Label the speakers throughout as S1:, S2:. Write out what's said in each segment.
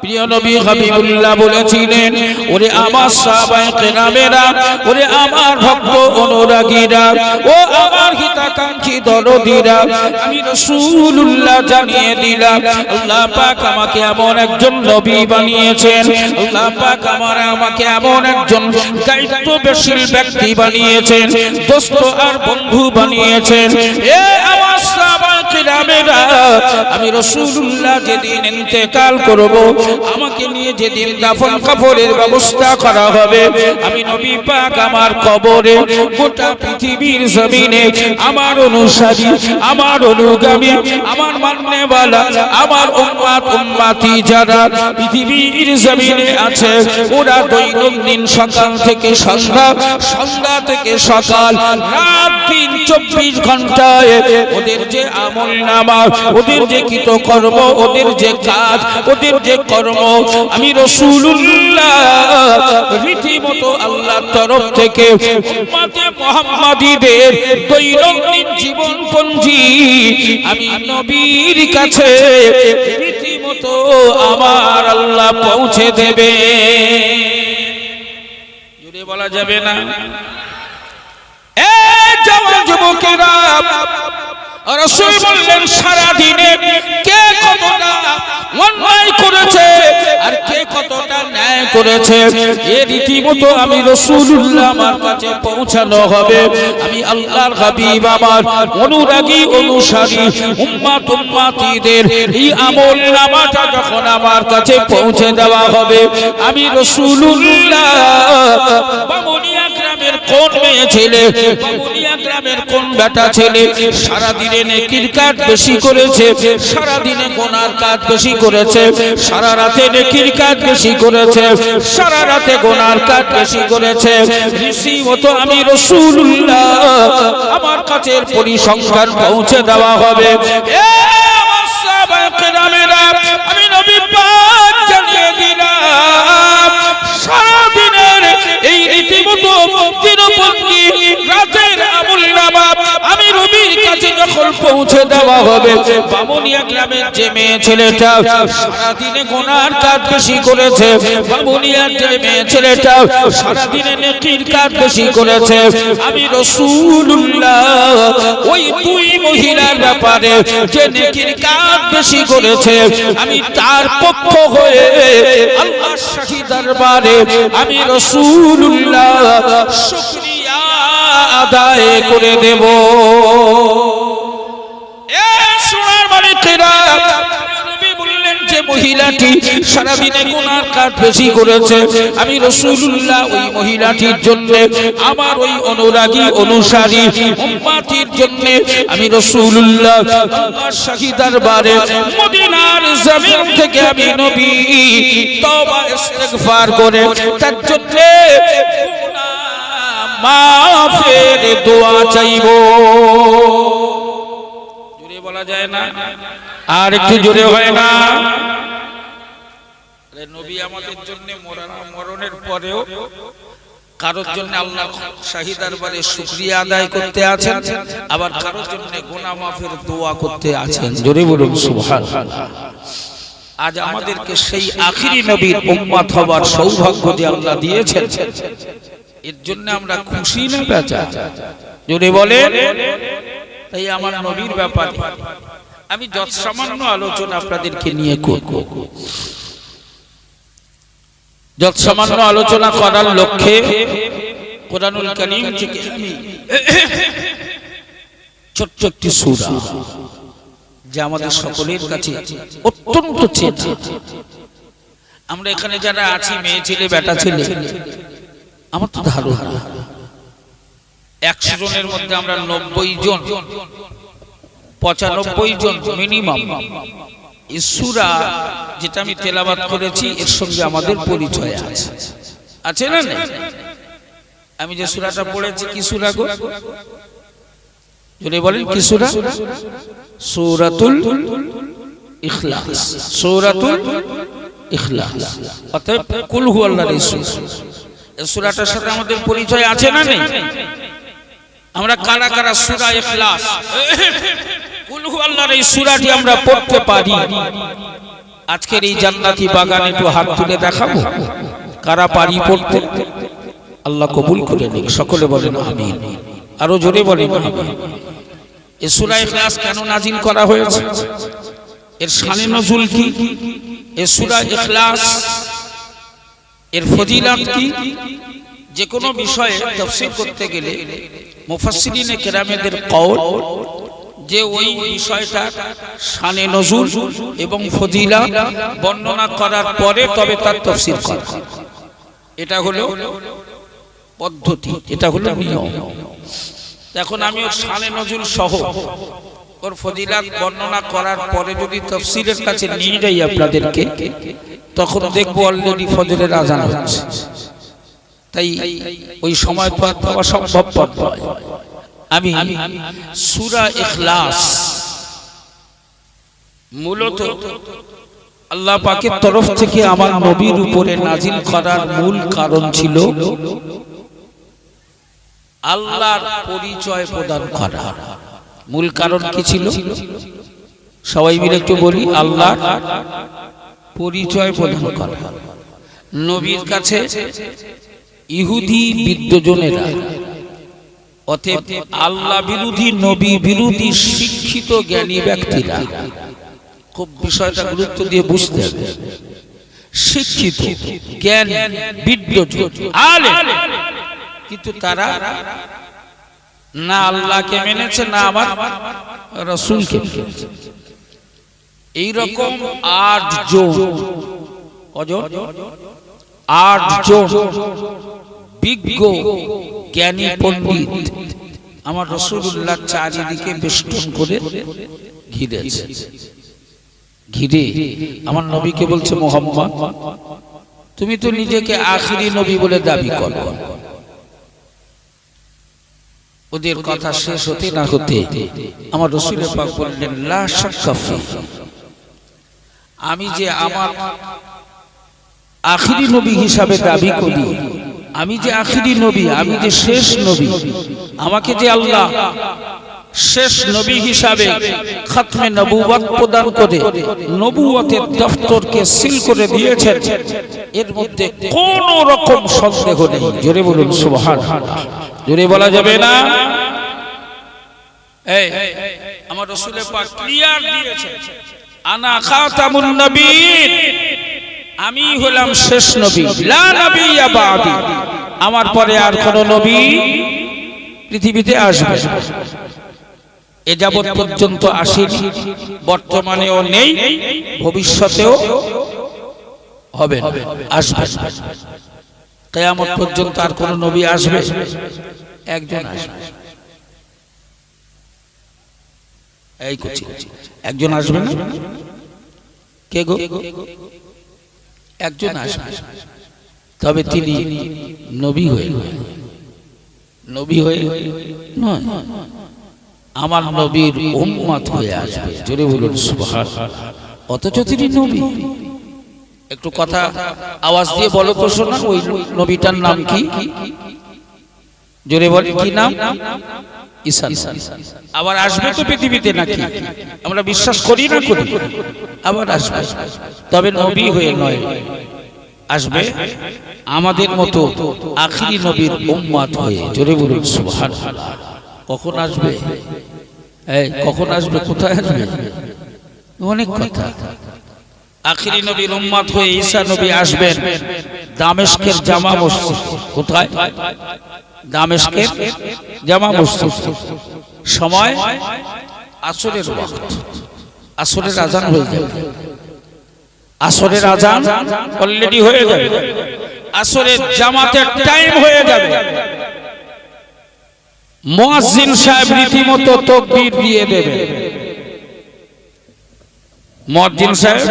S1: প্রিয় নবী হাবিবুল্লাহ বলেছিলেন, ওরে আমার সাহাবায়ে কেরামেরা, ওরে আমার ভক্ত অনুরাগীরা, ও আমার হিতাকাঙ্ক্ষী দরদীরা, আমি রাসূলুল্লাহ জানিয়ে দিলাম, আল্লাহ পাক আমাকে এমন একজন নবী বানিয়েছেন, আল্লাহ পাক আমাকে এমন একজন দায়িত্বশীল ব্যক্তি বানিয়েছেন, দোস্ত আর বন্ধু বানিয়েছেন। এ আমার সাহাবায়ে কেরামেরা, আমি রাসূলুল্লাহ যেদিন ইন্তেকাল করব, আমাকে নিয়ে যেদিন দাফন কাফনের ব্যবস্থা করা হবে, আমি নবী পাক আমার কবরে গোটা পৃথিবীর জমিনে আমার অনুসারী, আমার অনুগামী, আমার মাননেওয়ালা, আমার উম্মত উম্মতি যারা পৃথিবীর জমিনে আছে, ওরা দৈনন্দিন সকাল থেকে সন্ধ্যা, সন্ধ্যা থেকে সকাল, রাত দিন 24 ঘন্টায় ওদের যে আমলনামা, ওদের যে কৃতকর্ম, ওদের যে কাজ, ওদের যে কর্ম, আমি রাসূলুল্লাহ রীতিমতো আল্লাহর তরফ থেকে উম্মতে মুহাম্মাদীদের দৈনন্দিন জীবনপঞ্জি আমি নবীর কাছে রীতিমতো আমার আল্লাহ পৌঁছে দেবে। জোরে বলা যাবে না? এই জওয়ান যুবকেরা, রাসূল বললেন সারা দিনে কে কতটা অন্যায় করেছে আর কে কতটা ন্যায় করেছে, এই রীতিমতো আমি রাসূলুল্লাহ আমার কাছে পৌঁছানো হবে। আমি আল্লাহর হাবিব আমার অনুরাগী অনুসারী উম্মত উম্মতিদের এই আমলনামাটা যখন আমার কাছে পৌঁছে দেওয়া হবে, আমি রাসূলুল্লাহ বামুনিয়া গ্রামের কোন মেয়ে ছেলে, বামুনিয়া গ্রামের কোন বেটা ছেলে সারা দিনে নেকির কাজ বেশি করেছে, সারা দিনে গুনার কাজ বেশি করেছে, সারা রাতে নেকির কাজ বেশি করেছে, সারা রাতে গুনার কাজ বেশি করেছে, রীতিমতো আমি রাসূলুল্লাহ আমার কাছে পরিসংখ্যান পৌঁছে দেওয়া হবে। এ আমার সাহাবায়ে কেরামেরা, আমি নবী পাক জানিয়ে দিলাম, সারা দিনের এই রীতিমতো দিনপঞ্জি, রাতের আমলনামা আমি নবীর কাছে যখন পৌঁছে দেওয়া হবে, বামুনিয়া গ্রামের যে মেয়ে ছেলেটা সারা দিনে গুনার কাজ বেশি করেছে, বামুনিয়ার যে মেয়ে ছেলেটা সারা দিনে নেকির কাজ বেশি করেছে, আমি রাসূলুল্লাহ ওই দুই মহিলার ব্যাপারে যে নেকির কাজ বেশি করেছে, আমি তার পক্ষ হয়ে আল্লাহর শাহী দরবারে আমি রাসূলুল্লাহ শুকরিয়া আদায় করে দেব। এ সোনার মালিকেরা, নবী বললেন যে মহিলাটি সারাদিনে গুনার কাজ বেশি করেছে, আমি রাসূলুল্লাহ ওই মহিলাটির জন্য, আমার ওই অনুরাগী অনুসারী উম্মতির জন্য আমি রাসূলুল্লাহ আল্লাহর শাহী দরবারে মদিনার জমিন থেকে আমি নবী তওবা ইস্তিগফার করে তার জন্য মাফের দোয়া চাইব। জোরে বলা যায় না? আর একটু জোরে হয় না? নবী আমাদের জন্য মরণের পরেও কারোর জন্য আল্লাহর শাহী দরবারে শুকরিয়া আদায় করতে আছেন, আবার কারোর জন্য গুনাহ মাফের দোয়া করতে আছেন। জোরে বলুন সুবহানাল্লাহ। আজ আমাদেরকে সেই আখিরি নবীর উম্মত হবার সৌভাগ্য যে আল্লাহ দিয়েছেন, এর জন্য আমরা খুশি না বেজা? জোরে বলেন। তাই আমার নবীর ব্যাপারে আমি যত সামান্য আলোচনা আপনাদেরকে নিয়ে করব, যত সামান্য আলোচনা করার লক্ষ্যে কোরআনুল কারীম থেকে আমি ছোট্ট একটি সূরা যে আমাদের সকলের কাছে অত্যন্ত চেনা, আমরা এখানে যারা আছি মেয়ে ছেলে বেটা ছেলে, আমার তো ধারণা 100 জনের মধ্যে আমরা 90 জন 95 জন মিনিমাম এই সূরা যেটা আমি তেলাওয়াত করেছি এর সঙ্গে আমাদের পরিচয় আছে, আছে না? আমি যে সূরাটা পড়েছি কি সূরা গো? যদি বলেন কি সূরা? সূরাতুল ইখলাস। সূরাতুল ইখলাস অর্থাৎ কুল হুয়াল্লাহু সূরা। এই সূরাটার সাথে আমাদের পরিচয় আছে না নেই? আমরা কারা কারা সূরা ইখলাস কুল হুয়াল্লাহর এই সূরাটি আমরা পড়তে পারি? আজকের এই জান্নাতি বাগানে একটু হাত তুলে দেখাবো কারা পারি পড়তে? আল্লাহ কবুল করে নিক, সকলে বলেন আমিন, আরো জোরে বলেন আমিন। এই সূরা ইখলাস কেন নাজিল করা হয়েছে, এর শানে নজুল কি, এই সূরা ইখলাস এর ফজিলত কি? যে কোনো বিষয়ে তাফসীর করতে গেলে মুফাসসিরিনে কেরামেদের কওল যে ওই বিষয়টা শানে নজুল এবং ফজিলত বর্ণনা করার পরে তবে তার তাফসীর করা, এটা হলো পদ্ধতি, এটা হলো নিয়ম। এখন আমি ওর শানে নজুল সহ ওর ফজিলত বর্ণনা করার পরে যদি তাফসীরের কাছে নিয়ে যাই আপনাদেরকে, তখন দেখবো অলরেডি ফজরের আজান হচ্ছে। তাই ওই সময় তো আর পাওয়া সম্ভবপর নয়। আমি সূরা ইখলাস মূলত আল্লাহ পাকের তরফ থেকে আমার নবীর উপরে নাজিল করার মূল কারণ ছিল আল্লাহর পরিচয় প্রদান করা। মূল কারণ কি ছিল? সবাই মিলে একটু বলি, আল্লাহর পরিচয় প্রদান করা। নবীর কাছে ইহুদি বিদ্বেষীরা, অতএব আল্লাহ বিরোধী নবী বিরোধী শিক্ষিত জ্ঞানী ব্যক্তিরা, খুব বিষয়টা গুরুত্ব দিয়ে বুঝতে হবে, শিক্ষিত জ্ঞান বিদ্বেষী আলেম, কিন্তু তারা না আল্লাহকে মেনেছে না আমার রাসূলকে মেনেছে। এইরকম 8 জন, কজন? 8 জন বিজ্ঞ জ্ঞানী পণ্ডিত আমার রাসূলুল্লাহ চারিদিকে বেষ্টন করে ঘিরেছে। ঘিরে আমার নবীকে বলছে, মুহাম্মদ তুমি তো নিজেকে আখিরি নবী বলে দাবি করো। ওদের কথা শেষ হতে না হতে আমার রাসূল পাক বললেন, লা শাক্কা ফি, আমি যে আমার আখিরি নবী হিসাবে দাবি করি, আমি যে আখিরি নবী, আমি যে শেষ নবী, আমাকে যে আল্লাহ শেষ নবী হিসাবে খাতমে নবুয়ত প্রদান করে নবুয়তের দফতরকে সিল করে দিয়েছেন, এর মধ্যে কোন রকম সন্দেহ নেই। জোরে বলুন সুবহানাল্লাহ। জোরে বলা যাবে না? এই আমার রাসূল পাক ক্লিয়ার দিয়েছেন, আনা খাতামুন নবীন, আমি হলাম শেষ নবী, লা নবিয়্যা বাদি, আমার পরে আর কোন নবী পৃথিবীতে আসবে না। এ যাবৎ পর্যন্ত আসেনি, বর্তমানেও নেই, ভবিষ্যতেও হবে না, আসবে না। কিয়ামত পর্যন্ত আর কোন নবী আসবে? একজন আসবে। এই করছি, একজন আসবে না? কে গো? একজন আসবে, তবে তিনি নবী হয়ে নয়, নবী হয়ে নয়, আমার নবীর উম্মত হয়ে আসবে। জোরে বলুন সুবহানাল্লাহ। অথচ তিনি নবী। একটু কথা আওয়াজ দিয়ে বলো তো শোনা, ওই নবীটার নাম কি? জোরে বলেন, কি নাম? ঈসা। আবার আসবে তো পৃথিবীতে, নাকি? আমরা বিশ্বাস করি না করি? আবার আসবে, তবে নবী হয়ে নয়, আসবে আমাদের মতো আখিরি নবীর উম্মত হয়ে। জোরে বলুন সুবহানাল্লাহ। কখন আসবে? এই কখন আসবে? কোথায় আসবে? অনেক কথা। আখিরি নবীর উম্মত হয়ে ঈসা নবী আসবেন দামেস্কের জামা মসজিদ। কোথায়? দামেস্কের জামা মসজিদ। সময় আসরের ওয়াক্ত, আসরের আজান হয়ে যাবে। আসরের আজান অলরেডি হয়ে যাবে, আসরের জামাতের টাইম হয়ে যাবে। মুয়াজ্জিন সাহেব রীতিমতো তাকবীর দিয়ে দেবে। মুয়াজ্জিন সাহেব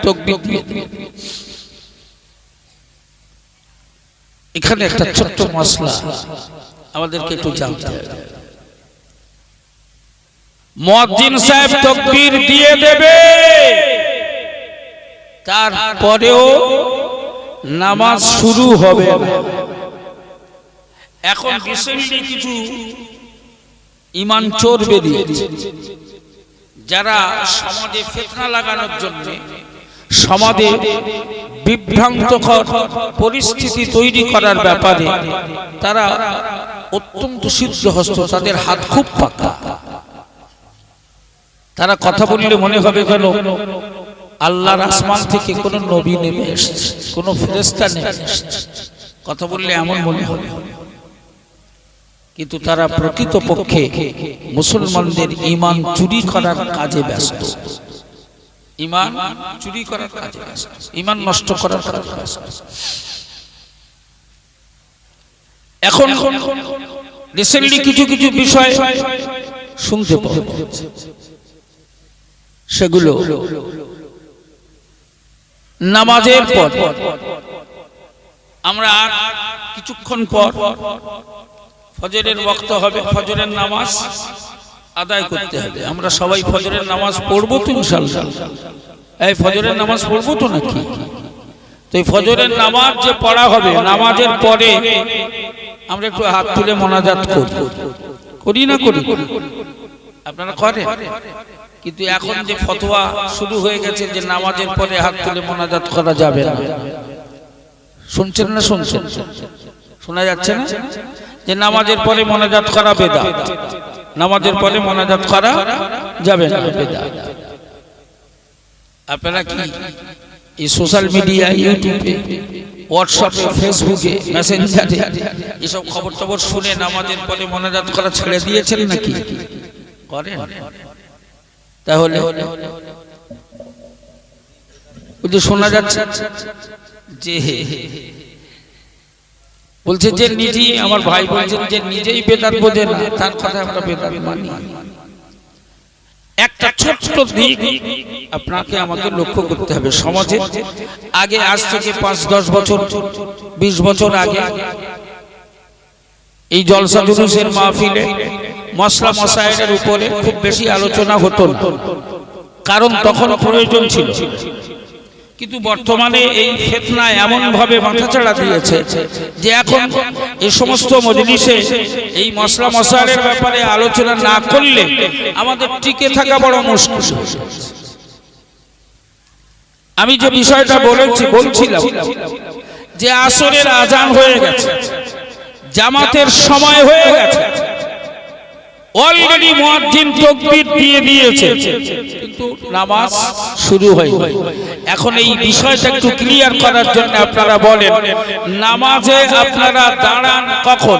S1: তাকবীর দিয়ে দেবে। এখানে একটা ছোট্ট মাসলা আমাদেরকে একটু জানতে হবে। মুয়াজ্জিন সাহেব তাকবীর দিয়ে দেবে, তারপরেও নামাজ শুরু হবে না। এখন রিসেন্টলি কিছু ইমান চোর বেরিয়েছে, যারা সমাজে ফিতনা লাগানোর জন্য সমাজে বিভ্রান্তকর পরিস্থিতি তৈরি করার ব্যাপারে তারা অত্যন্ত সিদ্ধহস্ত, তাদের হাত খুব পাকা। তারা কথা বললে মনে হবে যেন আল্লাহর আসমান থেকে কোন নবী নেমে এসেছে, কোন ফেরেশতা নেমে এসেছে, কথা বললে এমন মনে হবে। কিন্তু তারা প্রকৃতপক্ষে মুসলমানদের ঈমান চুরি করার কাজে ব্যস্ত, ঈমান চুরি করার কাজে ব্যস্ত, ঈমান নষ্ট করার কাজে ব্যস্ত। এখন রিসেন্টলি কিছু কিছু বিষয় শুনতে পাওয়া যাচ্ছে, সেগুলো নামাজের পর আমরা আর কিছুক্ষণ পর ফজরের ওয়াক্ত হবে, ফজরের নামাজ আদায় করতে হবে। আমরা সবাই ফজরের নামাজ পড়বো তো ইনশাআল্লাহ? এই ফজরের নামাজ পড়বো তো নাকি? তো এই ফজরের নামাজ যে পড়া হবে, নামাজের পরে আমরা একটু হাত তুলে মোনাজাত করি না করি? আপনারা করেন? কিন্তু এখন যে ফতোয়া শুরু হয়ে গেছে যে নামাজের পরে হাত তুলে মোনাজাত করা যাবে না, শুনছেন না? শুনছেন? শোনা যাচ্ছে না যে নামাজের পরে মোনাজাত করা বেদাত, নামাজের পরে মোনাজাত করা যাবে না, বেদাত। আপনারা কি এই সোশ্যাল মিডিয়া, ইউটিউবে, হোয়াটসঅ্যাপে, ফেসবুকে, মেসেঞ্জারে এসব খবর টবর শুনে নামাজের পরে মোনাজাত করা ছেড়ে দিয়েছেন নাকি? করেন? তাহলে ওই যে শোনা যাচ্ছে যে বলছে যে নিজেই, আমার ভাই বলছেন যে নিজেই বেদাত বোঝে না, তার কথা আমরা বেদাত মানি। একটা ছোট্ট দিক আপনাকে আমাকে লক্ষ্য করতে হবে। সমাজে আগে, আজ থেকে 5-10 বছর, 20 বছর আগে এই জলসা জুলুসের মাহফিলে মশলা মশায়ের উপরে খুব বেশি আলোচনা হতো না, কারণ তখন প্রয়োজন ছিল। কিন্তু বর্তমানে এই ফিতনা এমন ভাবে মাথাচাড়া দিয়েছে যে এখন এই সমস্ত মজলিসে এই মশলা মশায়ের ব্যাপারে আলোচনা না করলে আমাদের টিকে থাকা বড় মুশকিল। আমি যে বিষয়টা বলছিলাম যে আসরের আজান হয়ে গেছে, জামাতের সময় হয়ে গেছে, অলরেডি মুয়াজ্জিন তাকবীর দিয়ে দিয়েছে, কিন্তু নামাজ শুরু হয়নি। এখন এই বিষয়টা একটু ক্লিয়ার করার জন্য আপনারা বলেন, নামাজে আপনারা দাঁড়ান কখন?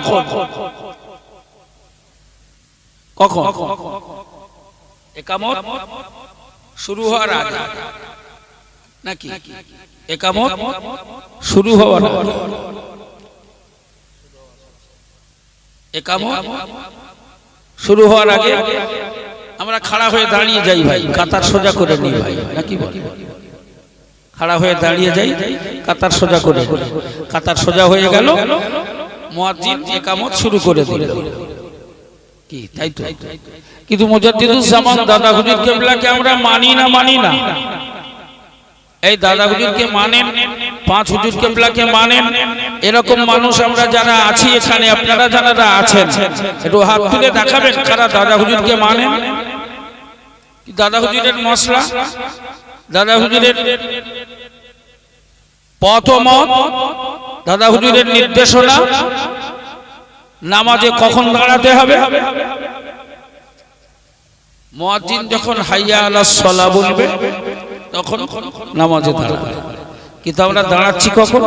S1: কখন? ইকামত শুরু হওয়ার আগে নাকি ইকামত শুরু হওয়ার আগে? ইকামত শুরু হওয়ার আগে আমরা খাড়া হয়ে দাঁড়িয়ে যাই ভাই, কাতার সোজা করে নিই ভাই, নাকি বল? খাড়া হয়ে দাঁড়িয়ে যাই, কাতার সোজা করে। কাতার সোজা হয়ে গেল, মুয়াজ্জিন ইকামত শুরু করে দিল, কি তাই তো? কিন্তু মুজাদ্দিদুজ জামান দাদা হুজুর কিবলাকে আমরা মানি না। এই দাদা হুজুরকে মানেন, 5 হুজুর কিবলাকে মানেন, এরকম মানুষ আমরা যারা আছি এখানে, আপনারা যারা আছেন একটু হাত তুলে দেখাবেন কারা দাদা হুজুরকে মানেন। দাদা হুজুরের মশলা, দাদা হুজুরের পথ ও মত, দাদা হুজুরের নির্দেশনা, নামাজে কখন দাঁড়াতে হবে, মুয়াজ্জিন যখন হাইয়া আলাস সালাহ বলবে তখন নামাজে দাঁড়াবে। কিন্তু আমরা দাঁড়াচ্ছি কখন?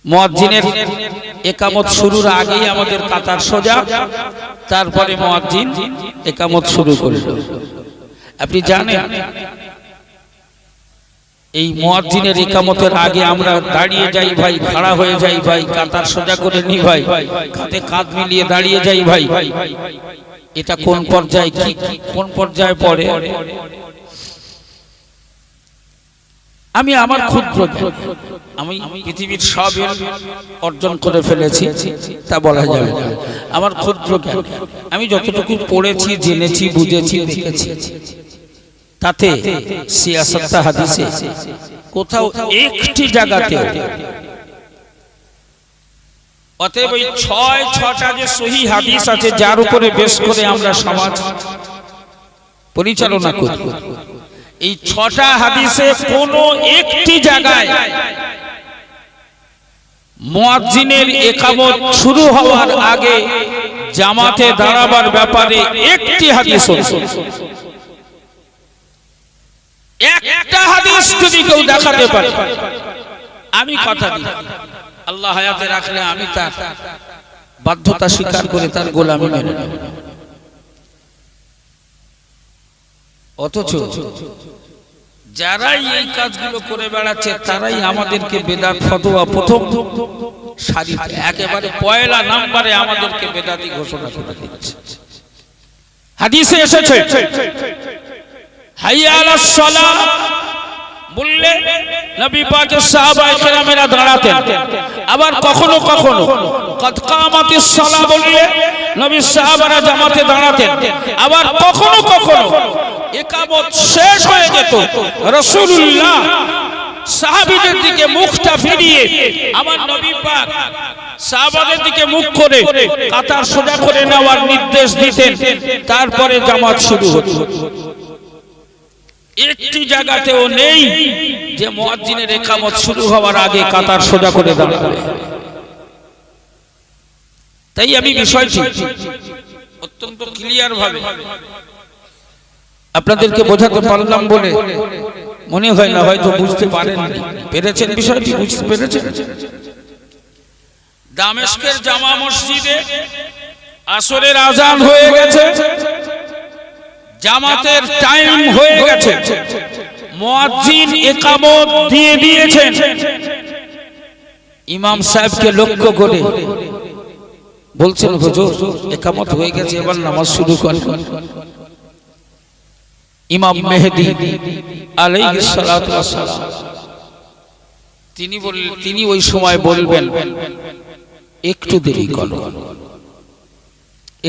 S1: মুয়াজ্জিনের ইকামত শুরুর আগেই আমাদের কাতার সোজা, তারপরে মুয়াজ্জিন ইকামত শুরু করল। আপনি জানেন এই মুয়াজ্জিনের ইকামতের আগে আমরা দাঁড়িয়ে যাই ভাই, খাড়া হয়ে যাই ভাই, কাতার সোজা করে নি ভাই, কাঁধে কাঁধ মিলিয়ে দাঁড়িয়ে যাই ভাই। এটা কোন পর্যায়ে, কি কোন পর্যায়ে পড়ে? আমি আমার ক্ষুদ্র, আমি পৃথিবীর সব অর্জন করে ফেলেছি তা বলা যাবে না। আমার ক্ষুদ্র জ্ঞান, আমি যতটুকু পড়েছি, জেনেছি, বুঝেছি, দেখেছি, তাতে সিয়াসত হাদিসে কোথাও একটি জায়গাতে, অতএব এই 6টা যে সহিহ হাদিস আছে যার উপরে বেশ করে আমরা সমাজ পরিচালনা করি, এই 6টা হাদিসে কোনো একটি জায়গায় মুয়াজ্জিনের ইকামত শুরু হওয়ার আগে জামাতে দাঁড়াবার ব্যাপারে একটি হাদিস আছে। একটা হাদিস যদি কেউ দেখাতে পারে, আমি কথা দিই আল্লাহ হায়াতে রাখলে আমি তার বাধ্যতা স্বীকার করে তার গোলামি মেনে নেব। অথচ যারাই এই কাজগুলো করে বেড়াচ্ছে তারাই আমাদেরকে বেদাত ফতোয়া প্রথম সারিতে একেবারে পয়লা নম্বরে আমাদেরকে বেদাতি ঘোষণা করে দিচ্ছে। হাদিসে এসেছে হাইয়া আলাস সালাহ বললে নবী পাকের সাহাবায়ে কেরামেরা দাঁড়াতেন। আবার কখনো কখনো কদ কামাতিস সালাহ বললে নবী সাহাবারা জামাতে দাঁড়াতেন। আবার কখনো কখনো ইকামত শেষ হয়ে যেত, রাসূলুল্লাহ সাহাবীদের দিকে মুখটা ফিরিয়ে আমার নবী পাক সাহাবাদের দিকে মুখ করে কাতার সোজা করে নেওয়ার নির্দেশ দিতেন। তারপরে জামাত শুরু হতো। একটি জায়গাতেও নেই যে মুয়াজ্জিনের ইকামত শুরু হওয়ার আগে কাতার সোজা করে দাঁড়াবে। তাই আমি বিষয়টি অত্যন্ত ক্লিয়ার ভাবে আপনাদেরকে বোঝাতে পারলাম বলে মনে হয় না হয়তো বুঝতে পারেননি। পেরেছেন? বিষয়টি বুঝতে পেরেছেন? দামেস্কের জামা মসজিদে আসরের আজান হয়ে গেছে, জামাতের টাইম হয়ে গেছে, মুয়াজ্জিন ইকামত দিয়ে দিয়েছেন। ইমাম সাহেবকে লক্ষ্য করে বলছেন, হুজুর ইকামত হয়ে গেছে, এবার নামাজ শুরু করুন। ইমাম মেহেদী আলাইহিস সালাতু ওয়াস সালাম তিনি ওই সময় বলবেন, একটু দেরি করো,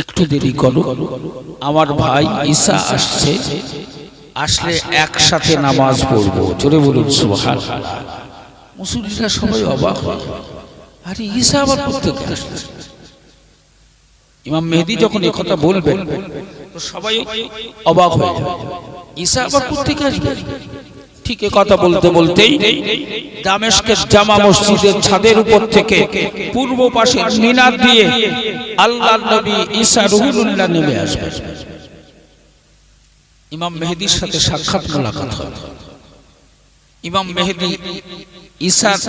S1: একটু দেরি করো, আমার ভাই ঈসা আসছে, আসলে একসাথে নামাজ পড়বো। জোরে বলুন সুবহানাল্লাহ। মুসল্লিরা সবাই অবাক হয়, আরে ঈসা আবার কোথেকে আসছে? ইমাম মেহেদী যখন এই কথা বলবেন তো সবাই অবাক হয়ে যাবে, ঈসা আবার কোথেকে আসবে? ঠিক এই কথা বলতে বলতেই দামেস্কের জামা মসজিদের ছাদের উপর থেকে পূর্ব পাশের মিনার দিয়ে আল্লাহর নবী ঈসা রুহুল্লাহ নেমে আসবেন। ইমাম মেহেদীর সাথে সাক্ষাৎ মোলাকাত হয়। ইমাম মেহেদী ঈসার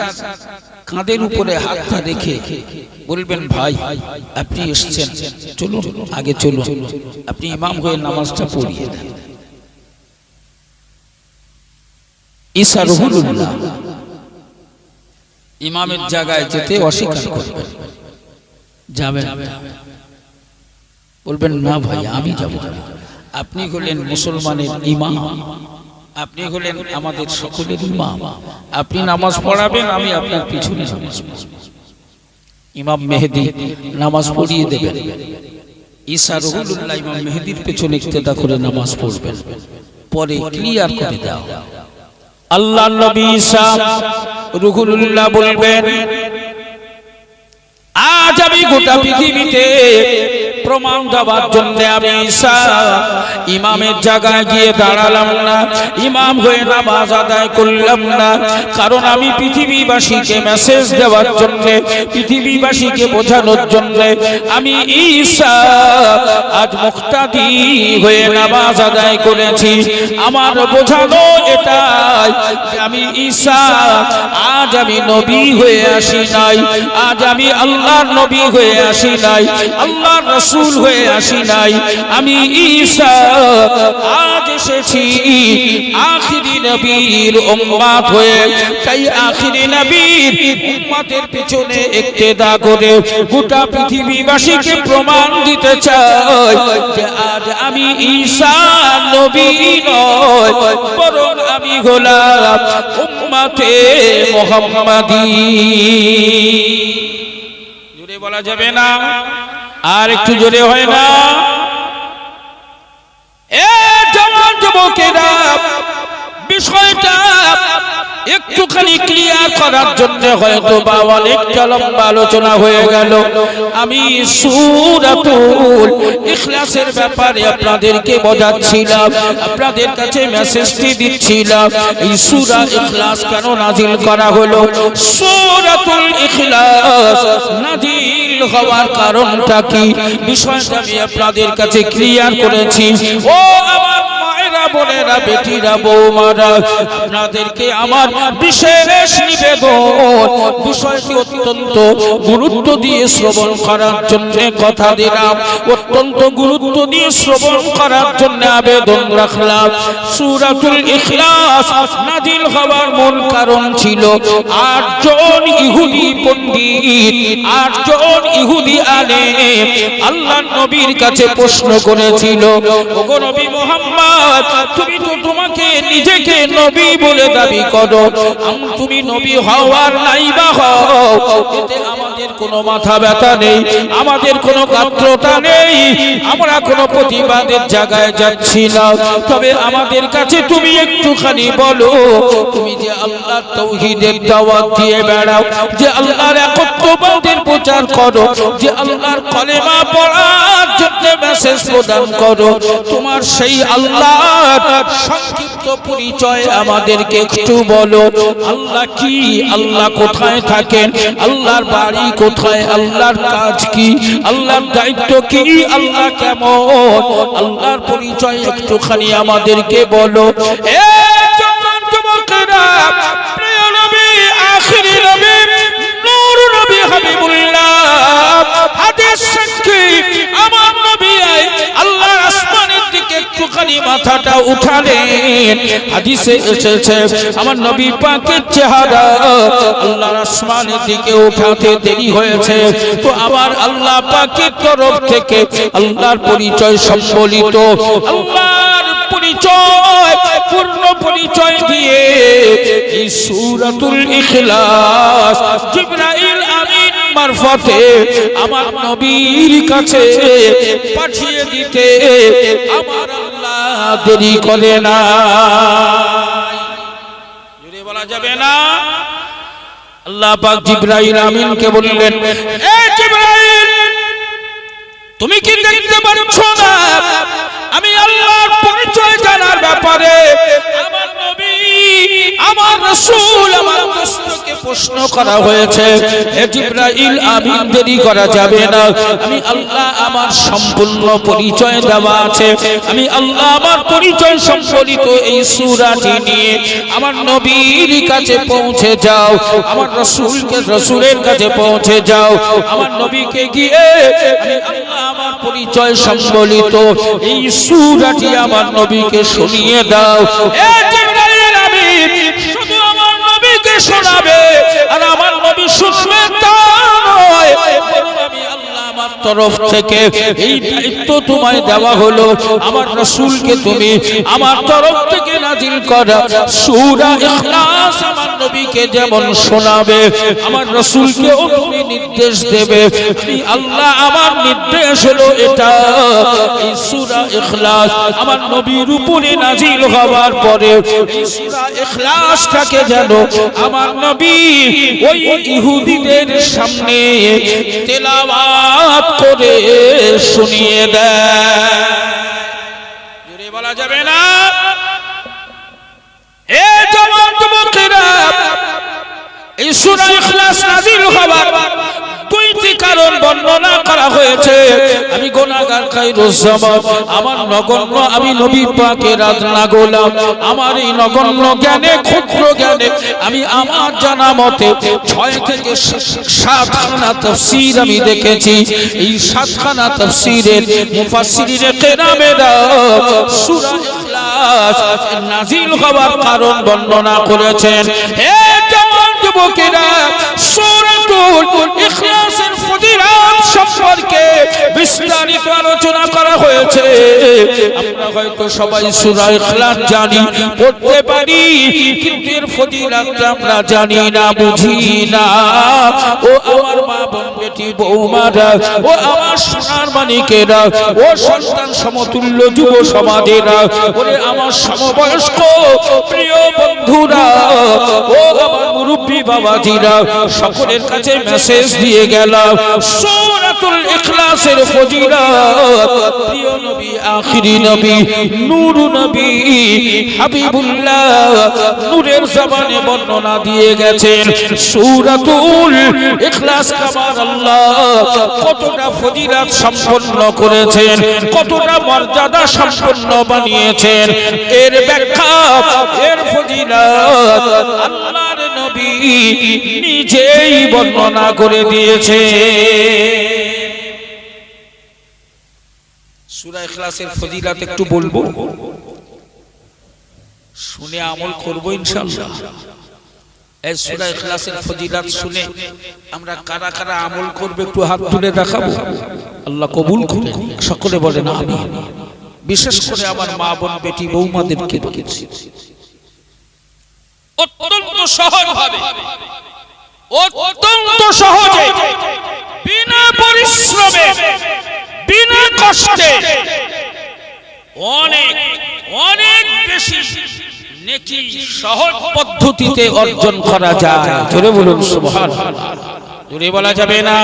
S1: কাঁধের উপরে হাতটা রেখে বলবেন, ভাই আপনি এসেছেন, চলুন আগে চলুন, আপনি ইমাম হয়ে নামাজটা পড়িয়ে দেন। ঈসা রুহুল্লাহ ইমামের জায়গায় যেতে অস্বীকার করবেন, যাবেন, বলবেন না ভাই আমি যাব। আপনি হলেন মুসলমানের ইমাম, আপনি হলেন আমাদের সকলের ইমাম, আপনি নামাজ পড়াবেন, আমি আপনার পিছনে নামাজ পড়ব। ইমাম মেহেদী নামাজ পড়িয়ে দেবেন। ঈসা রুহুল্লাহ ইমাম মেহেদীর পেছনে ইক্তেদা করে নামাজ পড়বেন। পরে ক্লিয়ার করে দাও, আল্লাহর নবী ঈসা রুহুল্লাহ বলবেন, আজ আমি গোটা পৃথিবীতে প্রমাণ দেওয়ার জন্য আমি ঈসা ইমামের জায়গায় গিয়ে দাঁড়ালাম না, ইমাম হয়ে নামাজ আদায় করলাম না, কারণ আমি পৃথিবীবাসীকে মেসেজ দেওয়ার জন্য, পৃথিবীবাসীকে বোঝানোর জন্য আমি ঈসা আজ মুক্তাদি হয়ে নামাজ আদায় করেছি। আমার বোঝানো এটাই যে আমি ঈসা আজ আমি নবী হয়ে আসি নাই, আজ আমি আল্লাহর নবী হয়ে আসি নাই, আল্লাহর রাসূল হয়ে আসি নাই, আমি ঈসা আজ এসেছি আখিরি নবীর উম্মত হয়ে। তাই আখিরি নবীর উম্মতের পিছনে ইক্তেদা করে গোটা পৃথিবীবাসীকে প্রমাণ দিতে চাই যে আজ আমি ঈসা নবী নয়, বরং আমি হলাম উম্মতে মুহাম্মাদী। জোরে বলা যাবে না? আর একটু জোরে হয় না? এ জওয়ান যুবকেরা, বিষয়টা একটুখানি ক্লিয়ার করার জন্য হয়তো বা অনেকটা লম্বা আলোচনা হয়ে গেল। আমি সূরাতুল ইখলাসের ব্যাপারে আপনাদেরকে বোঝাচ্ছিলাম, আপনাদের কাছে মেসেজটি দিচ্ছিলাম। এই সূরা ইখলাস কেন নাজিল করা হলো, সূরাতুল ইখলাস নাজিল হওয়ার কারণটা কি, বিষয়টা আমি আপনাদের কাছে ক্লিয়ার করেছি। ও আমার মায়েরা, বোনেরা, বেটিরা, বৌমারা, আপনাদেরকে আমার বিশেষ নিবেদন, বিষয়টি অত্যন্ত গুরুত্ব দিয়ে শ্রবণ করার জন্য কথা দিলাম, অত্যন্ত গুরুত্ব দিয়ে শ্রবণ করার জন্য আবেদন রাখলাম। সূরাতুল ইখলাস নাজিল হওয়ার মূল কারণ ছিল 8 জন ইহুদি পণ্ডিত, 8 জন ইহুদি আলেম আল্লাহর নবীর কাছে প্রশ্ন করেছিল, ওগো নবী মুহাম্মদ, তুমি তো তোমাকে নিজেকে নবী বলে দাবি করো, তুমি নবী হওয়ার নাই বা হও, এতে আমাদের কোনো মাথা ব্যথা নেই, আমাদের কোনো গাত্রতা নেই, আমরা কোনো প্রতিবাদের জায়গায় যাচ্ছি না। তবে আমাদের কাছে তুমি একটুখানি বলো, তুমি যে আল্লাহর তাওহীদের দাওয়াত দিয়ে বেড়াও, যে আল্লাহর একত্ববাদের প্রচার করো, যে আল্লাহর কলেমা পড়ার জন্য মেসেজ প্রদান করো, তোমার সেই আল্লাহর সংক্ষিপ্ত পরিচয় আমাদেরকে একটু বলো। আল্লাহ কি, আল্লাহ কোথায় থাকেন, আল্লাহর বাড়ি কোথায়, আল্লাহর কাজ কি, আল্লাহর দায়িত্ব কি, আল্লাহ কেমন, আল্লাহর পরিচয় একটুখানি আমাদেরকে বলো। এ জওয়ান যুবকেরা, প্রিয় নবী, আখিরি নবী, নূর নবী হাবিবুল্লাহ, হাদিস সাক্ষী আমার নবী আল্লাহর আসমানের দিকে একটুখানি মাথাটা উঠালেন। হাদিসে এসেছে আমার নবী পাকের চেহারা আল্লাহর আসমানের দিকে উঠাতে দেরি হয়েছে, তো আমার আল্লাহ পাকের তরফ থেকে আল্লাহর পরিচয় সম্বলিত, আল্লাহর পরিচয়, পূর্ণ পরিচয় দিয়ে এই সূরাতুল ইখলাস জিবরাইল আমিন মারফতে আমার নবীর কাছে পাঠিয়ে দিতে আমার আল্লাহ দেরি করে না। জোরে বলা যাবে না। আল্লাহ পাক জিবরাইল আমিনকে বললেন, এ জিবরাইল, তুমি কি দেখতে পাচ্ছ না আমি আল্লাহর পরিচয় জানার ব্যাপারে আমার নবী, আমার রাসূল, আমার দোস্তকে প্রশ্ন করা হয়েছে। হে জিবরাইল আমিন, দেরি করা যাবে না, আমি আল্লাহ আমার সম্পূর্ণ পরিচয় দেওয়া আছে, আমি আল্লাহ আমার পরিচয় সম্বলিত এই সূরাটি নিয়ে আমার নবীর কাছে পৌঁছে যাও, আমার রাসূলের কাছে পৌঁছে যাও, আমার নবীকে গিয়ে আমি আল্লাহ আমার পরিচয় সম্বলিত এই সূরাটি আমার নবীকে শুনিয়ে দাও। এ জিবরাইল আমিন শুধু আমার নবীকে শোনাবে, আর আমার নবী শুনবে তা নয়, বরং আমি আল্লাহ আমার তরফ থেকে এই দায়িত্ব তোমায় দেওয়া হলো, আমার রাসূলকে তুমি আমার তরফ থেকে নাজিল করা সূরা ইখলাস আমার নবীকে যেমন শোনাবে, আমার রাসূলকেও তুমি নির্দেশ দেবে। আমি আল্লাহ আমার নির্দেশ হলো এটা, এই সূরা ইখলাস আমার নবীর উপরে নাজিল হওয়ার পরে এই সূরা ইখলাসটাকে যেন আমার নবী ওই ইহুদিদের সামনে তেলাওয়াত করে শুনিয়ে দেয়। জোরে বলা যাবে না। এ জওয়ান যুবকেরা, এই সূরা ইখলাস নাজিল হওয়ার দুইটি কারণ বর্ণনা করা হয়েছে। আমি গুনাহগার খায়রুজ জামান, আমার নগণ্য, আমি নবী পাকের আদনা গোলাম, আমার এই নগণ্য জ্ঞানে, ক্ষুদ্র জ্ঞানে আমি আমার জানা মতে 6 থেকে 7খানা তাফসীর আমি দেখেছি। এই 7খানা তাফসীরের মুফাসসিরিনে কেরামেরা সূরা ইখলাস নাজিল হওয়ার কারণ বর্ণনা করেছেন। হে জওয়ান যুবকেরা, সূরাতুল ইখলাসের ফজিলত সম্পর্কে বিস্তারিত আলোচনা করা হয়েছে। আমরা হয়তো সবাই সূরা ইখলাস জানি, পড়তে পারি, কিন্তু এর ফজিলত আমরা জানি না, বুঝি না। ও আমার মা বোন, বেটি, বৌমারা, ও আমার সোনার মানিকেরা, ও সন্তান সমতুল্য যুব সমাজেরা, ওরে আমার সমবয়স্ক প্রিয় বন্ধুরা, ও আমার মুরব্বি বাবাজিরা সকলের কাছে মেসেজ দিয়ে গেলাম, সূরাতুল ইখলাসের ফজিলত প্রিয় নবী আখিরি নবী নূর নবী হাবিবুল্লাহ নূরের জবানে বর্ণনা দিয়ে গেছেন। সূরাতুল ইখলাস আমার আল্লাহ কতটা ফজিলত সম্পন্ন করেছেন, কতটা মর্যাদা সম্পন্ন বানিয়েছেন, এর ব্যাখ্যা এর ফজিলত আল্লাহর নবী নিজেই বর্ণনা করে দিয়েছে। সূরা ইখলাসের ফজিলত একটু বলবো, শুনে আমল করব ইনশাআল্লাহ। এই সূরা ইখলাসের ফজিলত শুনে আমরা কারা কারা আমল করবে একটু হাত তুলে দেখাবো, আল্লাহ কবুল করুন। সকলে বলেন আমিন। বিশেষ করে আমার মা বোন বেটি বৌমাদেরকে বলেছি, অত্যন্ত সহজভাবে, অত্যন্ত সহজে, বিনা পরিশ্রমে, বিনা কষ্টে অনেক অনেক বেশি নেকি সহজ পদ্ধতিতে অর্জন করা যায়। জোরে বলুন সুবহানাল্লাহ। জোরে বলা যাবে না?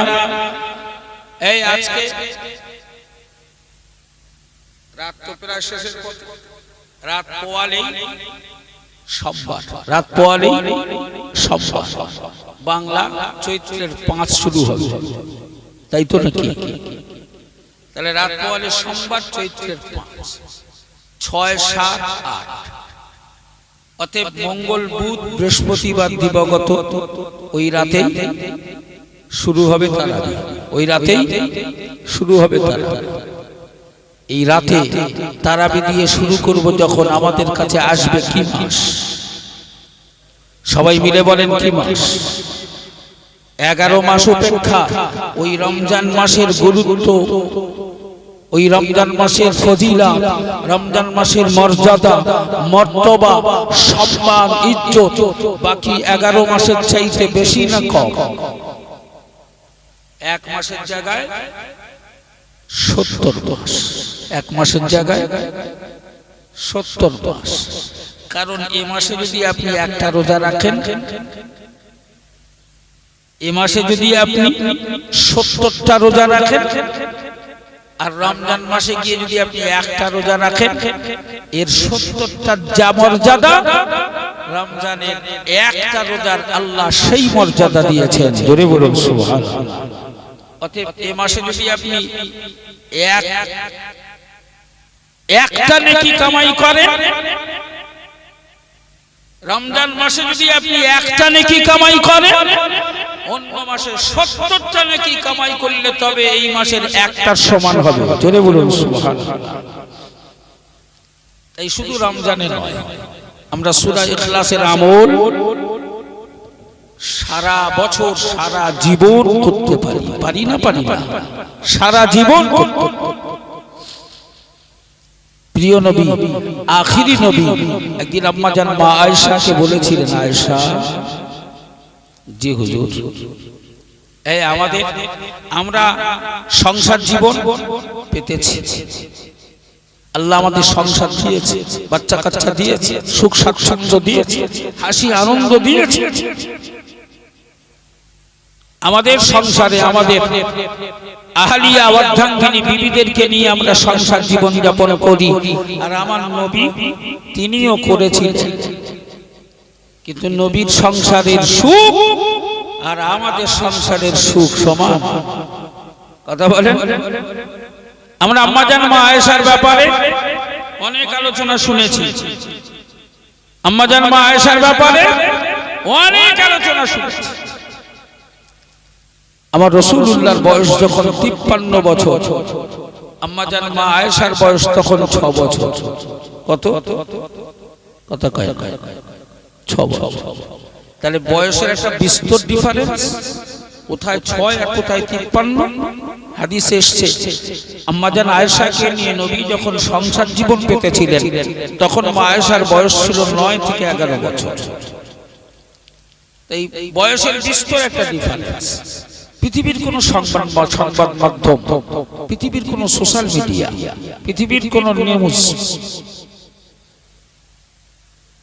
S1: এই আজকে রাত তো প্রায় শেষের পথে, রাত পোয়ালেই সোমবার, রাত পোয়ালেই সোমবার, বাংলা চৈত্রের 5 শুরু হবে, তাই তো নাকি? তাহলে রাত পোয়ালে সোমবার, চৈত্রের 5, 6, 7, 8, অতএব মঙ্গল বুধ বৃহস্পতিবার দিবাগত ওই রাতেই শুরু হবে তারাবি, ওই রাতেই শুরু হবে তারাবি। এই রাতে তারাবি দিয়ে শুরু করব যখন আমাদের কাছে আসবে কি মাস? সবাই মিলে বলেন কি মাস? 11 মাস অপেক্ষা ওই রমজান মাসের গুরুত্ব, ওই রমজান মাসের ফজিলত, রমজান মাসের মর্যাদা, মর্তবা, সম্মান, ইজ্জত বাকি 11 মাসের চাইতে বেশি না কম? এক মাসের জায়গায় 70 মাস, এক মাসের জায়গায় 70 মাস। কারণ এই মাসে যদি আপনি একটা রোজা রাখেন, এই মাসে যদি আপনি 70টা রোজা রাখেন, আর রমজান মাসে গিয়ে যদি আপনি একটা রোজা রাখেন, এর 70টার যা মর্যাদা রমজানের একটা রোজার আল্লাহ সেই মর্যাদা দিয়েছেন। জোরে বলুন সুবহানাল্লাহ। অতএব এই মাসে যদি আপনি একটা নেকি কামাই করেন, রমজান মাসে যদি আপনি একটা নেকি কামাই করেন, অন্য মাসে 70টা নেকি কামাই করলে তবে এই মাসের একটার সমান হবে। জোরে বলুন সুবহানাল্লাহ। এই শুধু রমজানে নয়, আমরা সূরা ইখলাসের আমল সারা বছর সারা জীবন করতে পারি, পারি না? পারি না? সারা জীবন করতে। প্রিয় নবী আখিরি নবী একদিন আম্মা জান মা আয়েশাকে বলেছিলেন, আয়েশা, জি হুজুর, এই আমাদের আমরা সংসার জীবন পেতেছি, আল্লাহ আমাদের সংসার দিয়েছে, বাচ্চা কাচ্চা দিয়েছে, সুখ স্বাচ্ছন্দ্য দিয়েছে, হাসি আনন্দ দিয়েছে। আমাদের সংসারে আমাদের আহলিয়া অর্ধাঙ্গিনী বিবিদেরকে নিয়ে আমরা সংসার জীবন যাপন করি, আর আমার নবী তিনিও করেছিলেন। কিন্তু নবীর সংসারের সুখ আর আমাদের সংসারের সুখ সমান? কথা বলেন। আমরা আম্মা জান মা আয়েশার ব্যাপারে অনেক আলোচনা শুনেছি, আম্মা জান মা আয়েশার ব্যাপারে অনেক আলোচনা শুনেছি। আমার রাসূলুল্লাহর বয়স যখন 53 বছর, আম্মা জান মা আয়েশার বয়স তখন 6 বছর। কত কথা কয়? 6 বছর। তাহলে বয়সের একটা বিস্তর ডিফারেন্স, কোথায় 6 আর কোথায় 53। হাদিসে এসেছে আম্মা জান আয়েশাকে নিয়ে নবী যখন সংসার জীবন পেতেছিলেন তখন মা আয়েশার বয়স ছিল 9 থেকে 11 বছর। এই বয়সের বিস্তর একটা ডিফারেন্স। পৃথিবীর কোন সংবাদ মাধ্যম, পৃথিবীর কোন সোশ্যাল মিডিয়া, পৃথিবীর কোন নিউজ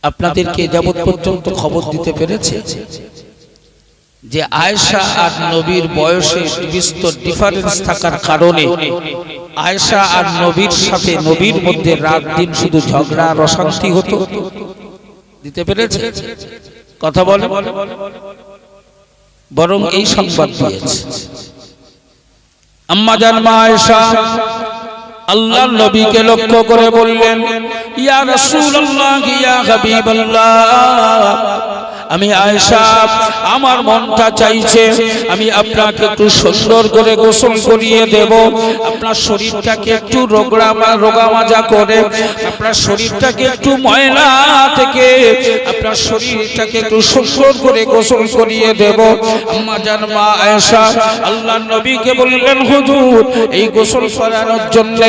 S1: আপনাদেরকে যাবত পর্যন্ত খবর দিতে পেরেছে যে আয়েশা আর নবীর বয়সে বিস্তর ডিফারেন্স থাকার কারণে আয়েশা আর নবীর সাথে নবীর মধ্যে রাত দিন শুধু ঝগড়া আর অশান্তি হতো? দিতে পেরেছে? কথা বলে, বরং এই সংবাদ দিয়েছে আম্মা জান মা আয়েশা আল্লাহর নবীকে লক্ষ্য করে বললেন, ইয়া রাসূলুল্লাহ, ইয়া হাবিবাল্লাহ, আমি আয়েশা, আমার মনটা চাইছে আমি আপনাকে একটু সুন্দর করে গোসল করিয়ে দেব, আপনার শরীরটাকে একটু রোগামাজা করে, আপনার শরীরটাকে একটু ময়লা থেকে আপনার শরীরটাকে একটু সুন্দর করে গোসল করিয়ে দেব। আম্মা জান মা আয়েশা আল্লাহর নবীকে বললেন, হুজুর, এই গোসল করানোর জন্য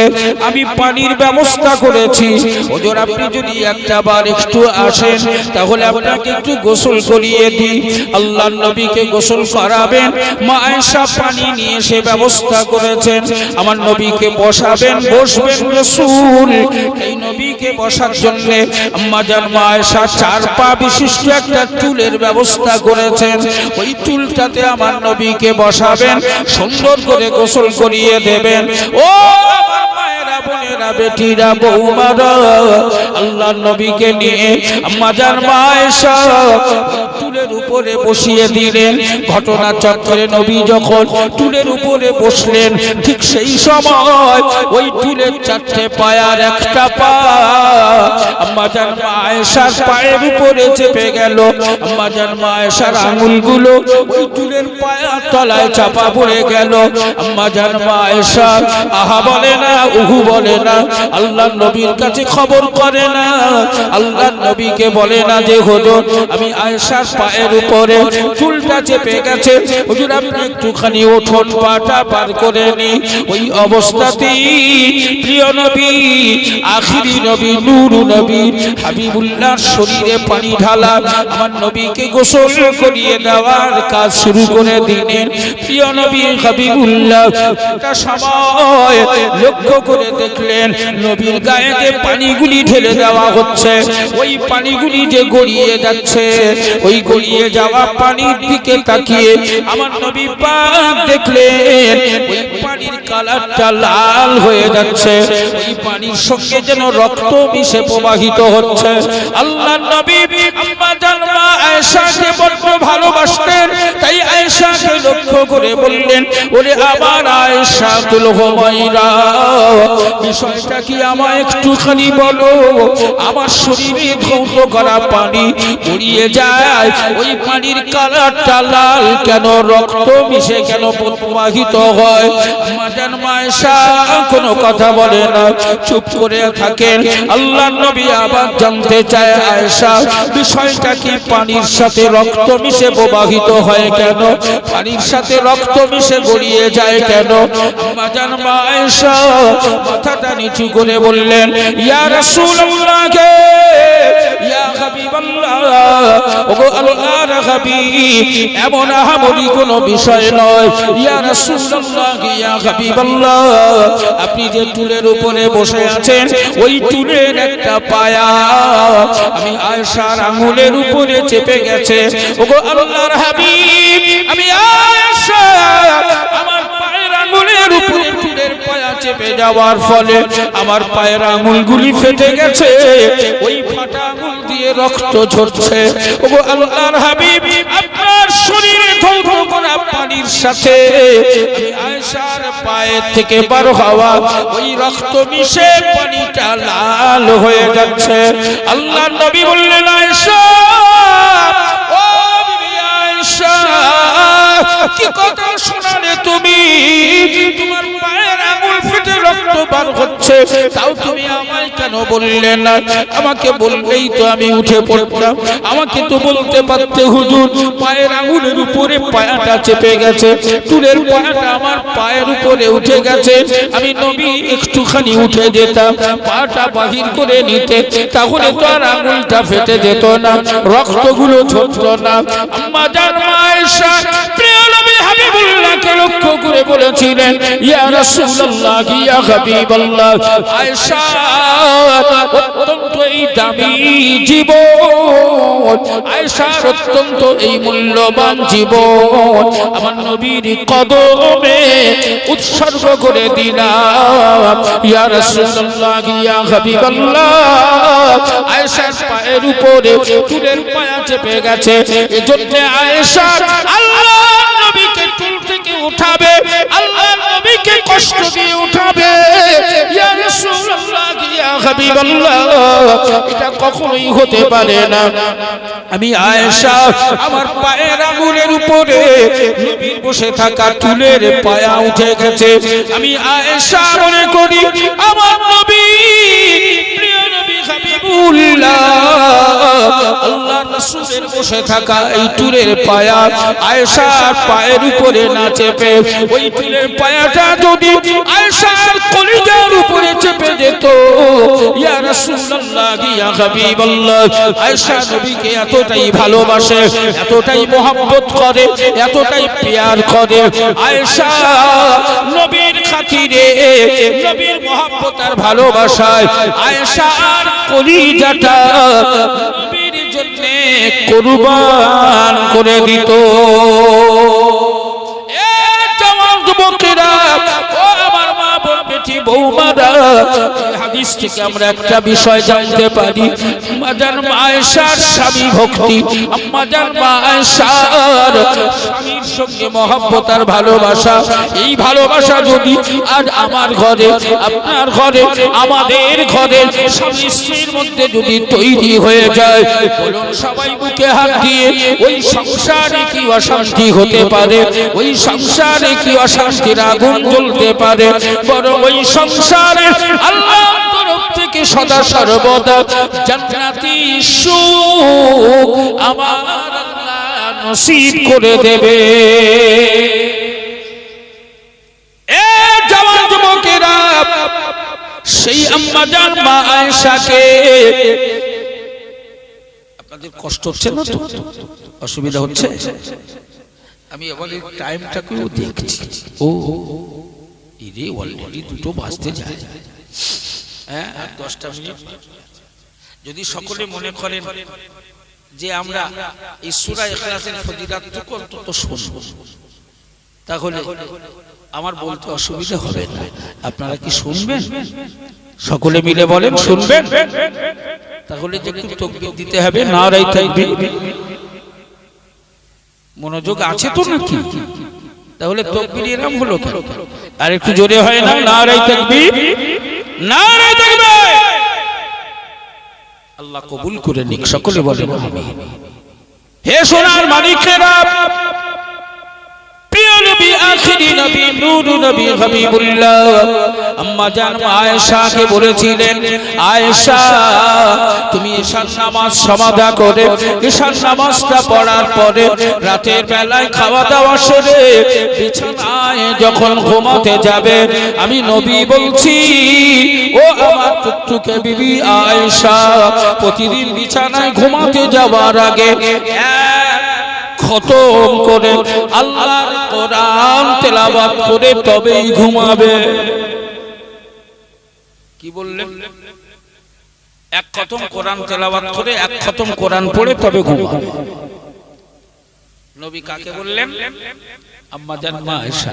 S1: আমি পানির ব্যবস্থা করেছি, হুজুর আপনি যদি একটা বার একটু আসেন তাহলে আপনাকে একটু গোসল করিয়ে দিই। আল্লাহর নবীকে গোসল করাবেন, মা আয়েশা পানি নিয়ে সে ব্যবস্থা করেছেন। আমার নবীকে বসাবেন, বসবেন রাসূল, এই নবীকে বসার জন্য আম্মা জান মা আয়েশা 4 পা বিশিষ্ট একটা টুলের ব্যবস্থা করেছেন। ওই টুলটাতে আমার নবীকে বসাবেন, সুন্দর করে গোসল করিয়ে দেবেন। ও বোনেরা, বেটিরা, বৌমারা, আল্লাহর নবীকে নিয়ে আম্মা জান মা আয়েশা টুলের উপরে বসিয়ে দিলেন। ঘটনা চক্রে নবী যখন টুলের উপরে বসলেন, ঠিক সেই সময় ওই টুলের 4টে পায়ার একটা পা আম্মা জান মা আয়েশার পায়ের উপরে চেপে গেল। আম্মা জান মা আয়েশার আঙুলগুলো ওই টুলের পায়ার তলায় চাপা পড়ে গেল। আম্মা জান মা আয়েশা আহা বলে না, উহু বলে না, আল্লাহর নবীর কাছে খবর করে না, আল্লাহর নবীকে বলে না যে হুজুর আমি আয়েশার পায়ের উপরে চুলটা চেপে গেছে, হুজুর আপনি একটুখানি ওঠন, পাটা পার করে নি। ওই অবস্থাতেই প্রিয় নবী, আখিরি নবী, নূর নবী, হাবিবুল্লাহর শরীরে পানি ঢালা, আমার নবীকে গোসল করিয়ে দেওয়ার কাজ শুরু করে দিলেন। প্রিয় নবী হাবিবুল্লাহ একটা সময় লক্ষ্য করে দেখলেন নবীর গায়ে যে পানিগুলি ঢেলে দেওয়া হচ্ছে, ওই পানিগুলি যে গড়িয়ে যাচ্ছে, ওই গড়িয়ে যাওয়া পানির দিকে তাকিয়ে আমার নবী পাক দেখলেন ওই পানির কালারটা লাল হয়ে যাচ্ছে, ওই পানির সঙ্গে যেন রক্ত মিশে প্রবাহিত হচ্ছে। আল্লাহর নবী আম্মা জান মা আয়েশাকে বড় ভালোবাসতেন, তাই আয়েশাকে লক্ষ্য করে বললেন, ওরে আমার আয়েশাতুল হুমায়রা, বিষয়টা কি আমায় একটুখানি বলো, আমার শরীরে ধৌত করা পানি গড়িয়ে যায়, ওই পানির কালারটা লাল কেন, রক্ত মিশে কেন প্রবাহিত হয়? আম্মা জান মা আয়েশা কোনো কথা বলে না, চুপ করে থাকেন। আল্লাহর নবী আবার জানতে চায়, আয়েশা বিষয়টা কি, পানির সাথে রক্ত মিশে প্রবাহিত হয় কেন, পানির সাথে রক্ত মিশে গড়িয়ে যায় কেন? আম্মা জান মা আয়েশা মাথাটা নিচু করে বললেন, ইয়া রাসূলুল্লাহ, ইয়া হাবিবাল্লাহ, ওগো আল্লাহর হাবিব, এমন আহামরি কোনো বিষয় নয়। ইয়া রাসূলুল্লাহ, ইয়া হাবিবাল্লাহ, আপনি যে টুলের উপরে বসে আছেন, ওই টুলের একটা পায়া আমি আয়েশার আঙুলের উপরে চেপে গেছে। ওগো আল্লাহর হাবিব, আমি আয়েশা আমার পায়ের আঙুলের উপরে টুলের পায়া চেপে যাওয়ার ফলে আমার পায়ের আঙুলগুলি ফেটে গেছে, ওই ফাটা আঙুল দিয়ে রক্ত ঝরছে। ওগো আল্লাহর হাবিব, আপনার শরীরে ধৌত করা পানির সাথে আমি আয়েশার পায়ের থেকে বার হওয়া ওই রক্ত মিশে পানিটা লাল হয়ে যাচ্ছে। আল্লাহর নবী বললেন, আয়েশা, ও বিবি আয়েশা, কি কথা শোনালে তুমি? তোমার পায়ের আঙুল ফেটে রক্ত বার হচ্ছে, তাও তুমি আমায় কেন বললে না? আমাকে বললেই তো আমি উঠে পড়তাম, আমাকে তো বলতে পারতে, হুজুর পায়ের আঙুলের উপরে পায়াটা চেপে গেছে, টুলের পায়াটা আমার পায়ের উপরে উঠে গেছে, আমি নবী একটুখানি উঠে যেতাম, পাটা বাহির করে নিতে, তাহলে তো আর আঙুলটা ফেটে যেত না, রক্তগুলো ঝরত না। আম্মা জান মা আয়েশা প্রিয় নবী হাবিবুল্লাহ নবীকে লক্ষ্য করে বলেছিলেন ইয়া রাসূলুল্লাহ ইয়া হাবিবাল্লাহ আয়েশা অত্যন্ত এই দামি জীবন আয়েশার অত্যন্ত এই মূল্যবান জীবন আমার নবীর কদমে উৎসর্গ করে দিলাম ইয়া রাসূলুল্লাহ ইয়া হাবিবাল্লাহ আয়েশার পায়ের উপরে চুলের পায়া চেপে গেছে এজন্য আয়েশা আল্লাহর নবীকে চুল থেকে উঠাবে আল্লাহর নবীকে কষ্ট দিয়ে উঠাবে ইয়া রাসূলুল্লাহ ইয়া হাবিবাল্লাহ এটা কখনোই হতে পারে না আমি আয়েশা আমার পায়ের আঙ্গুলের উপরে নবীর বসে থাকা চুলের পায়া উঠে গেছে আমি আয়েশা মনে করি আমার নবী প্রিয় নবী হাবিবুল্লাহ আল্লাহর রাসূলের বসে থাকা এই চুলের পায়া আয়েশার পায়ের উপরে না চেপে ওই চুলের পায়াটা যদি আয়েশার কলিজার উপরে চেপে যেত ইয়া রাসূলুল্লাহ ইয়া হাবিবাল্লাহ আয়েশা নবীকে এতটাই ভালোবাসে এতটাই মহব্বত করে এতটাই প্যার করে আয়েশা নবীর খাতিরে নবীর মহব্বত আর ভালোবাসায় আয়েশার কলিজাটা নবীর জন্য কুরবান করে দিত এ জওয়ান যুবকেরা ও আমার মা বোন বেটি বৌমারা হাদিস থেকে আমরা একটা বিষয় জানতে পারি আম্মাজান মা আয়েশার স্বামী ভক্তি আম্মাজান মা আয়েশার স্বামীর সঙ্গে মহব্বত আর ভালোবাসা এই ভালোবাসা যদি আজ আমার ঘরে আপনার ঘরে আমাদের ঘরে স্বামী স্ত্রীর মধ্যে যদি তৈরি হয়ে যায় বলুন সবাই বুকে হাত দিয়ে ওই সংসারে কি অশান্তি হতে পারে ওই সংসারে কি অশান্তির আগুন জ্বলতে পারে বরং ওই সংসারে আল্লাহর তরফ থেকে সদা সর্বদা জান্নাতি সুখ আমার আল্লাহ নসিব করে দেবে এ জওয়ান যুবকেরা সেই আম্মাজান মা আয়েশাকে আপনাদের কষ্ট হচ্ছে না তো অসুবিধা হচ্ছে আমি আবার টাইমটাকেও দেখছি ও ইরে অলরেডি 2টো বাজতে যায় হ্যাঁ আর 10টা মিনিট যদি সকলে মনে করেন যে আমরা এই সূরা ইখলাসের ফজিলতটুকু অন্তত শুনব তাহলে আমার বলতে অসুবিধা হবে না আপনারা কি শুনবেন সকলে মিলে বলেন শুনবেন তাহলে যে একটু তাকবীর দিতে হবে নারায়ে তাকবীর মনোযোগ আছে তো নাকি তাহলে তাকবীর এরকম হলো কেন আর একটু জোরে হয় না নারায়ে তাকবীর নারায়ে তাকবীর আল্লাহ কবুল করে নিক সকলে বলেন আমিন হে সোনার মানিকেরা প্রিয় নবী আখিরি নবী নূর নবী হাবিবুল্লাহ আম্মা জান আয়েশাকে বলেছিলেন আয়েশা তুমি ঈশার নামাজ সমাদা করে ঈশার নামাজটা পড়ার পরে রাতের বেলায় খাওয়া দাওয়া সেরে বিছানায় যখন ঘুমাতে যাবে আমি নবী বলছি ও আমার টুকটুকে বিবি আয়েশা প্রতিদিন বিছানায় ঘুমাতে যাওয়ার আগে খতম করে আল্লাহর কোরআন তেলাওয়াত করে তবেই ঘুমাবে কি বললেন এক খতম কোরআন তেলাওয়াত করে এক খতম কোরআন পড়ে তবে ঘুমাবে নবী কাকে বললেন আম্মা জান মা আয়েশা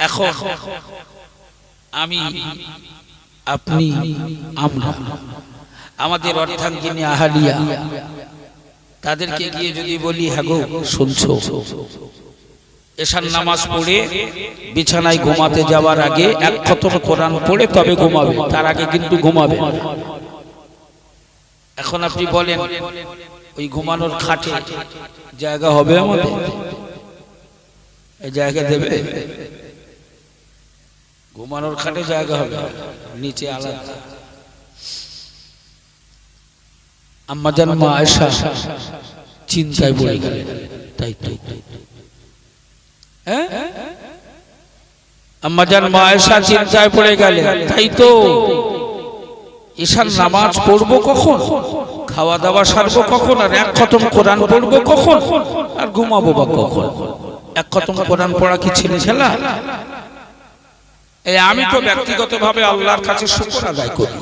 S1: এখন আমি আপনি আমরা আমাদের অর্ধাঙ্গিনী আহালিয়া তাদেরকে গিয়ে যদি বলি হ্যাঁ গো শুনছো এশার নামাজ পড়ে বিছানায় ঘুমাতে যাওয়ার আগে এক খতম কোরআন পড়ে তবে ঘুমাবে তার আগে কিন্তু ঘুমাবে এখন আপনি বলেন ওই ঘুমানোর খাটে জায়গা হবে আমাদের এই জায়গা দেবে ঘুমানোর খাটে জায়গা হবে নিচে আলাদা আম্মা জান মা আয়েশা চিন্তায় পড়ে গেলেন তাই তো হ্যাঁ আম্মা জান মা আয়েশা চিন্তায় পড়ে গেলেন তাই তো ঈশার নামাজ পড়বো কখন খাওয়া দাওয়া সারবো কখন আর এক খতম কোরআন পড়বো কখন আর ঘুমাবো বা কখন এক খতম কোরআন পড়া কি ছেলে খেলা? এই আমি তো ব্যক্তিগতভাবে আল্লাহর কাছে শুকর আদায় করি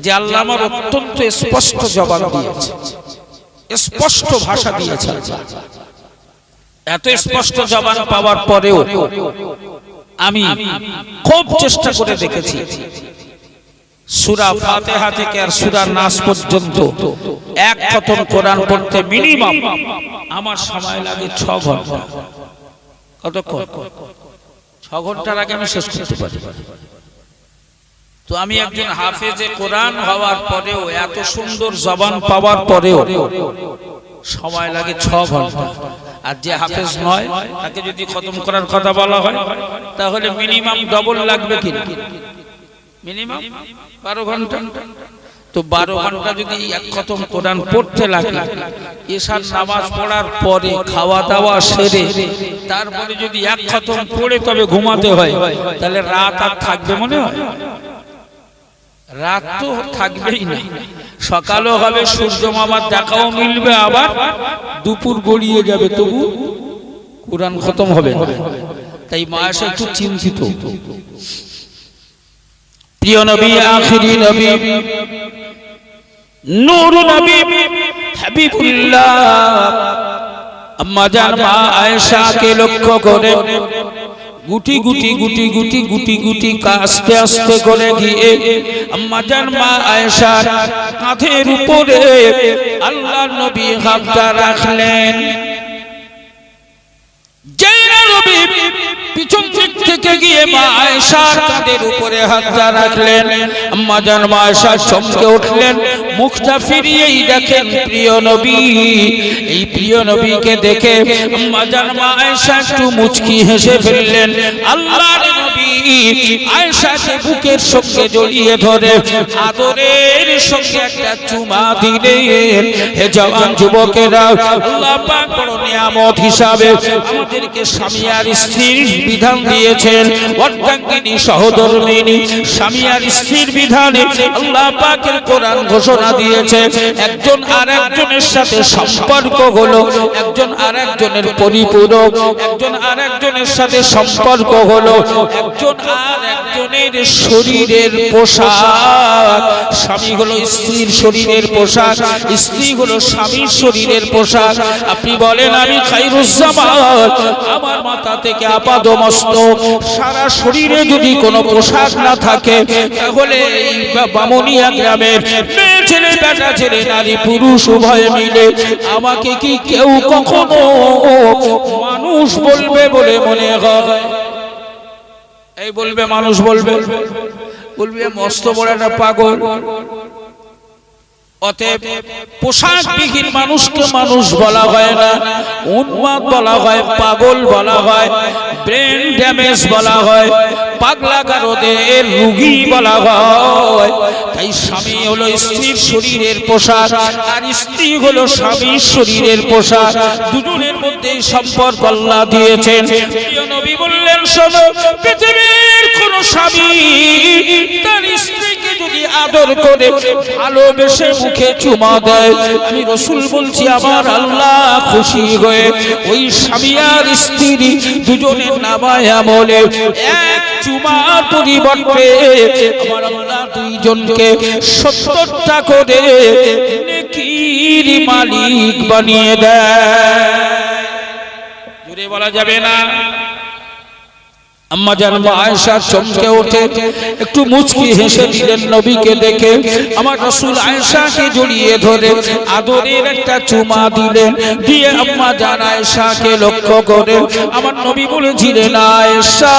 S1: যে আল্লাহ আমার অত্যন্ত স্পষ্ট জবান দিয়েছে, স্পষ্ট ভাষা দিয়েছে। এত স্পষ্ট জবান পাওয়ার পরেও আমি খুব চেষ্টা করে দেখেছি সূরা ফাতিহা থেকে আর সূরা নাস পর্যন্ত এক খতম কোরআন পড়তে মিনিমাম আমার সময় লাগে 6 ঘন্টা। কতক্ষণ? 6 ঘন্টার আগে আমি শেষ করতে পারি। তো আমি একজন হাফেজে কোরআন হওয়ার পরেও, এত সুন্দর জবান পাওয়ার পরেও সময় লাগে 6 ঘন্টা। আর যে হাফেজ নয় তাকে যদি খতম করার কথা বলা হয় তাহলে মিনিমাম ডবল লাগবে কি? মিনিমাম 12 ঘন্টা। তো 12 ঘন্টা যদি এক খতম কোরআন পড়তে লাগে, এশার নামাজ পড়ার পরে খাওয়া দাওয়া সেরে তারপরে যদি এক খতম পড়ে তবে ঘুমাতে হয়, তাহলে রাত আর থাকবে মনে হয়? রাত তো থাকবেই না। সকালও হবে, সূর্য মামার দেখাও মিলবে, আবার দুপুর গড়িয়ে যাবে, তবু কোরআন খতম হবে না। তাই মায়েশা একটু চিন্তিত। প্রিয় নবী, আখিরি নবী, নূর নবী, হাবিবুল্লাহ আম্মা জান মা আয়েশাকে লক্ষ্য করে গুটি গুটি গুটি গুটি গুটি গুটি আস্তে আস্তে করে গিয়ে আম্মা জান মা আয়েশার কাঁধের উপরে আল্লাহর নবী হাতটা রাখলেন। নবী পিছন দিক থেকে গিয়ে মা আয়েশার কাঁধের উপরে হাতটা রাখলেন। আম্মা জান মা আয়েশা চমকে উঠলেন, মুখটা ফিরিয়েই দেখেন প্রিয় নবী। এই প্রিয় নবীকে দেখে আম্মা জান মা আয়েশা একটু মুচকি হেসে ফেললেন। আল্লাহর নবী আয়েশাকে বুকের সঙ্গে জড়িয়ে ধরে আদরের সঙ্গে একটা চুমা দিলেন। হে জওয়ান যুবকেরা, আল্লাহ পাক বড় নিয়ামত হিসাবে আমাদেরকে স্বামী আর স্ত্রীর বিধান দিয়েছেন। অর্ধাঙ্গিনী সহধর্মিনী স্বামী আর স্ত্রীর বিধানে আল্লাহ পাকের কোরআন ঘোষণা দিয়েছে একজন আর একজনের সাথে সম্পর্ক হলো, একজন আর একজনের পরিপূরক, একজন আর একজনের সাথে সম্পর্ক হলো একজন আর একজনের শরীরের পোশাক। স্বামী হলো স্ত্রীর শরীরের পোশাক, স্ত্রী হলো স্বামীর শরীরের পোশাক। আপনি বলেন আমি খায়রুজ্জামান, আমার মাথা থেকে আপাদমস্তক সারা শরীরে যদি কোনো পোশাক না থাকে, তাহলে এই বামুনিয়া গ্রামের মেয়ে ছেলে, বেটা ছেলে, নারী পুরুষ উভয় মিলে আমাকে কি কেউ কখনো মানুষ বলবে বলে মনে হয়? এই বলবে, মানুষ বলবে, বলবে মস্ত বড় একটা পাগল। অতএব পোশাকবিহীন মানুষকে মানুষ বলা হয় না, উন্মাদ বলা হয়, পাগল বলা হয়, ব্রেন ড্যামেজ বলা হয়, পাগলা গারদের রোগী বলা হয়। তাই স্বামী হলো স্ত্রীর শরীরের পোশাক আর স্ত্রী হলো স্বামীর শরীরের পোশাক। দুজনের মধ্যে সম্পর্ক আল্লাহ দিয়েছেন। প্রিয় নবী বললেন, শোনো, পৃথিবীর কোন স্বামী তার স্ত্রীকে যদি আদর করে ভালোবেসে মুখে চুমা দেয়, আমি রাসূল বলছি আমার আল্লাহ খুশি হয়ে ওই স্বামী আর স্ত্রী দুজনের নামায় আমলে এক চুমার পরিবর্তে আমার আল্লাহ দুইজনকে 70টা করে নেকির মালিক বানিয়ে দেয়। জোরে বলা যাবে না? আম্মা জান মা আয়েশা চমকে ওঠে, একটু মুচকি হেসে দিলেন নবীকে দেখে। আমার রাসূল আয়েশাকে জড়িয়ে ধরে আদরের একটা চুমা দিলেন। দিয়ে আম্মা জান আয়েশাকে লক্ষ্য করে আমার নবী বলেছিলেন, আয়েশা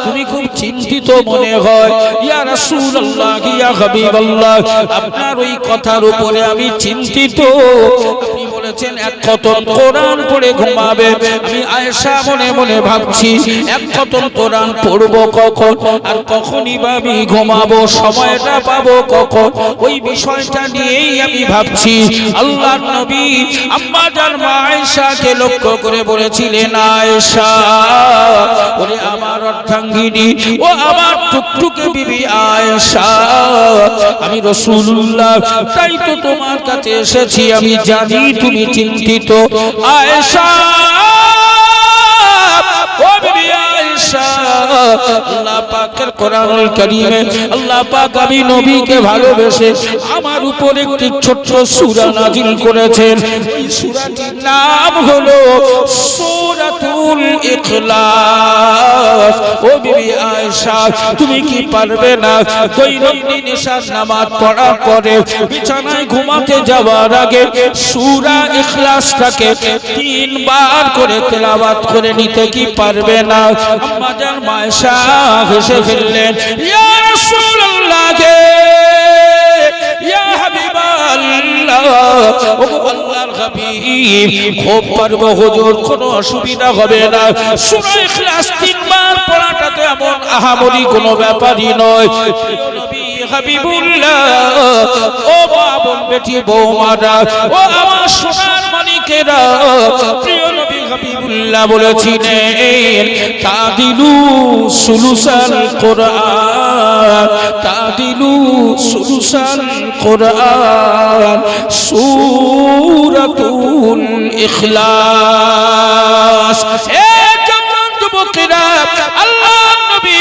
S1: তুমি খুব চিন্তিত মনে হয়। ইয়া রাসূলুল্লাহ, ইয়া হাবিবাল্লাহ, আপনার ওই কথার উপরে আমি চিন্তিত। আপনি বলেছেন এক খতম কোরআন পড়ে ঘুমাবে। আমি আয়েশা মনে মনে ভাবছি এক খতম কোরআন পড়বো কখন, আর কখনই বা আমি ঘুমাবো, সময়টা পাবো কখন, ওই বিষয়টা নিয়েই আমি ভাবছি। আল্লাহর নবী আম্মা জান মা আয়েশাকে লক্ষ্য করে বলেছিলেন, আয়েশা ওরে আমার অর্ধাঙ্গিনী, ও আমার টুকটুকে বিবি আয়েশা, আমি রাসূলুল্লাহ তাই তো তোমার কাছে এসেছি। আমি জানি তুমি চিন্তিত আয়েশা। আল্লাহ পাকের কোরআনুল কারীমে আল্লাহ পাক আমি নবীকে ভালোবেসে আমার উপর একটি ছোট্ট সূরা নাযিল করেছেন। এই সূরাটির নাম হলো সূরাতুল ইখলাস। ও বিবি আয়েশা, তুমি কি পারবে না দৈনন্দিন ইশার নামাজ পড়ার পরে বিছানায় ঘুমাতে যাওয়ার আগে সূরা ইখলাসটাকে 3 বার করে তেলাওয়াত করে নিতে কি পারবে না? আম্মা জান আয়েশা হেসে ফেললেন, ইয়া রাসূলুল্লাহ, ইয়া হাবিবাল্লাহ, ও আল্লাহর হাবিব, খুব পারবো হুজুর, কোনো অসুবিধা হবে না। সূরা ইখলাস 3 বার পড়াটা তো এমন আহামরি কোনো ব্যাপারই নয়। নবী হাবিবুল্লাহ, ও বাবন বেটি বৌমারা, ও আমার সোনার মানিকেরা, প্রিয় নবী হাবিবুল্লাহ বলেছিলেন তাদিলু সুলুসাল কোরআন, তাদিলু সুলুসাল কোরআন সূরাতুল ইখলাস। এ জওয়ান যুবকেরা, আল্লাহর নবী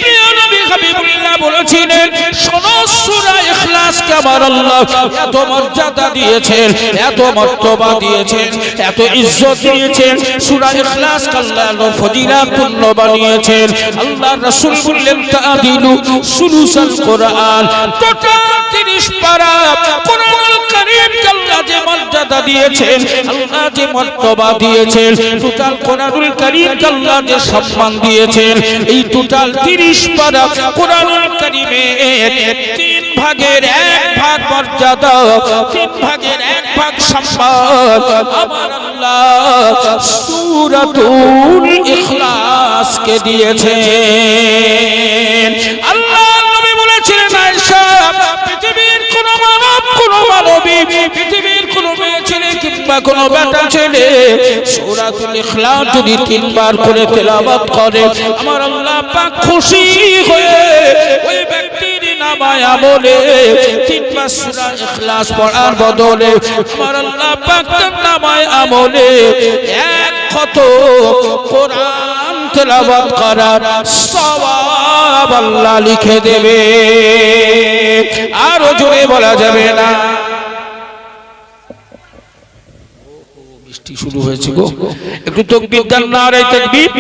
S1: প্রিয় নবী হাবিবুল্লাহ বলেছিলেন শোনো, সূরা ইখলাসকে আমার আল্লাহ এত মর্যাদা দিয়েছেন, এত মর্তবা দিয়েছেন, এত ইজ্জত দিয়েছেন। সূরা ইখলাসকে আল্লাহ ফজিলাতুল্য বানিয়েছেন। আল্লাহর রাসূল বললেন তাদিলু সুলুসাল কোরআন, টোটাল 30 পারা কোরআনুল কারীমকে আল্লাহ যে মর্যাদা দিয়েছেন, আল্লাহ যে মর্তবা দিয়েছেন, টোটাল কোরআনুল কারীমকে আল্লাহ যে সম্মান দিয়েছেন, এই টোটাল 30 পারা কোরআনুল কারীমের 3 ভাগের 1 ভাগ মর্যাদা, 3 ভাগের 1 ভাগ সম্মান আমার আল্লাহ সূরাতুল ইখলাসকে দিয়েছেন। আল্লাহ নবী বলেছিলেন আয়েশা, পৃথিবীর কোন মানব, কোন মানবী, পৃথিবীর কোন মেয়ে ছেলে কিংবা কোন বেটা ছেলে সূরাতুল ইখলাস যদি 3 বার করে তেলাওয়াত করে, আমার আল্লাহ পাক খুশি হয়ে ওই ব্যক্তির নামায় আমলে 3 বার সূরা ইখলাস পড়ার বদলে আমার আল্লাহ পাক তার নামায় আমলে 1 খতম কোরআন তেলাওয়াত করার সওয়াব আল্লাহ লিখে দেবে। আরো জোরে বলা যাবে না। বৃষ্টি শুরু হয়েছে গো, একটু তাকবীর দেন, নারে তাকবীর।